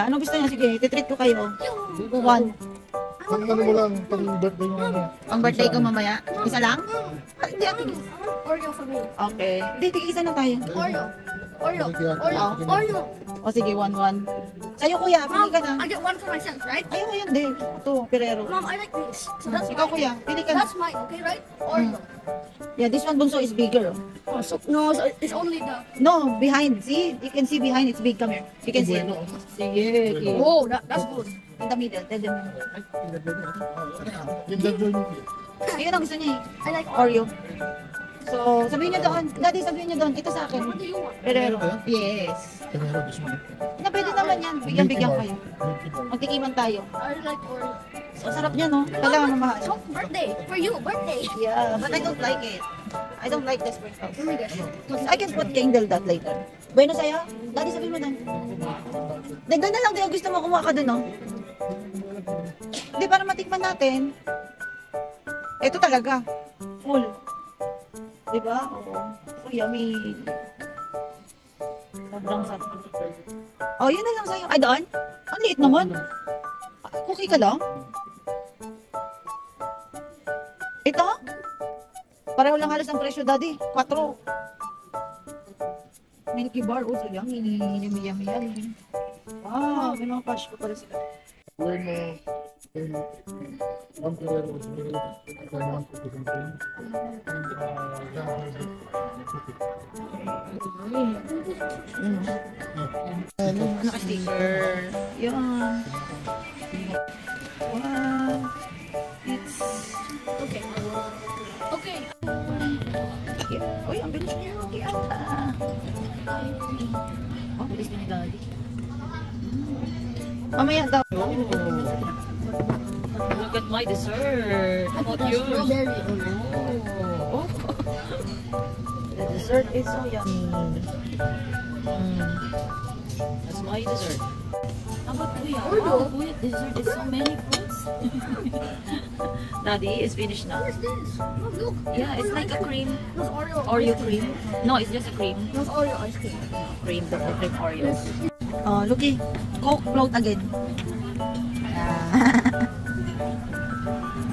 Ano gusto niya? Sige, titreat ko kayo. One. Pang ano mo lang, pang birthday mo ano. Ang birthday ko mamaya? Isa lang? Ah, hindi, ate. Oreo for me. Okay. Hindi, tig-isa na tayo. Oreo. Oreo. Sige, Oreo. Oreo. O sige, 1-1. Sa'yo kuya, pili ka na. I get one for myself, right? Ayaw mo yun din. Ito, Ferrero. Mom, I like this. So that's Ikaw mine. kuya, pili ka na. That's mine, okay, right? Oreo. Yeah, this one bunso is bigger. Oh, so, no, so it's only the... No, behind. See? You can see behind. It's big. Come here. You can see it. Sige. Okay. Oh, that's good. In the middle. Tell them. Yung dadlo nyo. Ayun ang gusto niya I like eh. Oreo. So, sabihin niyo doon. Daddy, sabihin niyo doon. Ito sa akin. What do you want? Ferrero. Yes. Ferrero, this one. Na pwede naman yan. Bigyan-bigyan kayo. Magtikiman tayo. I like Oreo. So, sarap niya, no? Kailangan mamahal. So, birthday. For you, birthday. Yeah, but I don't like it. I don't like the sprinkles. Oh my gosh. I can put candle that later. Bueno sa'yo? Daddy, sabihin mo doon. Dagdag na lang din. Gusto mo kumuha ka doon, no? Hindi, para matikman natin. Ito talaga. Full. Diba? Oo. So, yummy. Sobrang sarap. Oh, yun na lang sa'yo. Ay, doon? Ang liit naman. Cookie ka lang? Ito? Pareho lang halos ang presyo, Daddy. 4. Milky bar. Oh, so yummy. Yummy, yummy, yummy. Wow, may mga cash ko pala sila. Bueno. Ang Ferrero. Kailangan ko ito. Naka-sticker. Yan. Wow. It's... Okay. Okay. Yeah. Uy, ang bilis niya. Okay, oh, bilis niya ni Daddy. Mamaya daw. Oh. Look at my dessert. How about yours? Strawberry. Oh. The dessert is so yummy. That's my dessert. How about Kuya? Oreo. Kuya, dessert is so many fruits. Daddy is finished now. What is this? Oh, look. Yeah, it's like a cream. Those Oreo. Oreo cream. No, it's just a cream. Those Oreo ice cream. Cream, the cream Oreos. Oh, looky. Coke float again.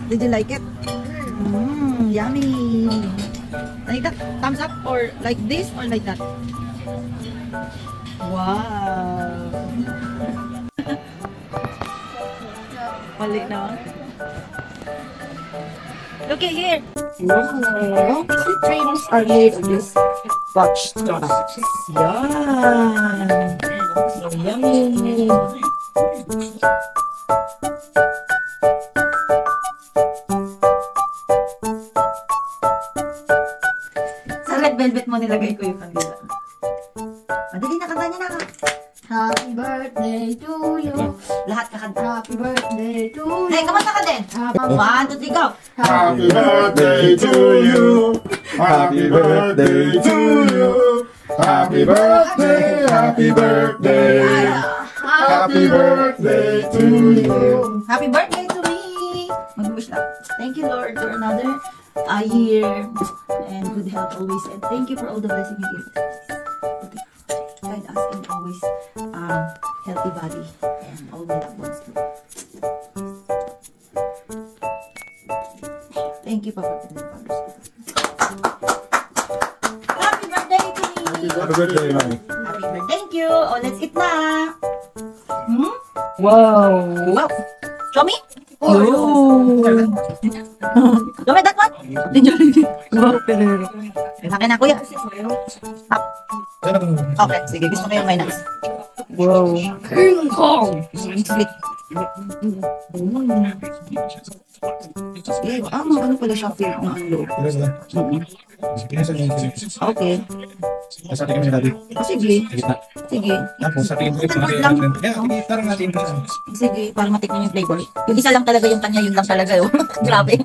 Did you like it? Yummy. Like that? Thumbs up or like this or like that? Wow. Mali na. Looky here. Wow. Trains are made of this. Watch. Yan. So yummy. Sa red velvet mo nilagay ko yung kabila. Madali na, kanta niya na. Happy birthday to you. Lahat kakanta. Happy birthday to you. Hey, kamanta ka din. 1, 2, 3, go. Happy birthday to you. Happy birthday to you. Happy birthday, happy birthday. Happy birthday to you. Happy birthday to me. Mag-wish lang. Thank you, Lord, for another year and good health always. And thank you for all the blessings you give. Guide us in always healthy body and all the loved ones too. Thank you, Papa. Happy birthday to me. Happy birthday, Mami. Happy birthday. Thank you. Oh, let's eat na. Wow. Wow. Show me. Oh. Show me that one. Wow, Ferrero. Akin na, kuya. Up. Okay, sige. Gusto ko yung minus. Wow. King Kong. Sweet. Ano pala siya feel ng ang loob? Okay. Sa ating kami natin. Sige. Sige. Tapos sa ating tarang natin. Sige, para matikman yung flavor. Yung isa lang talaga yung kanya, yun lang talaga. Grabe.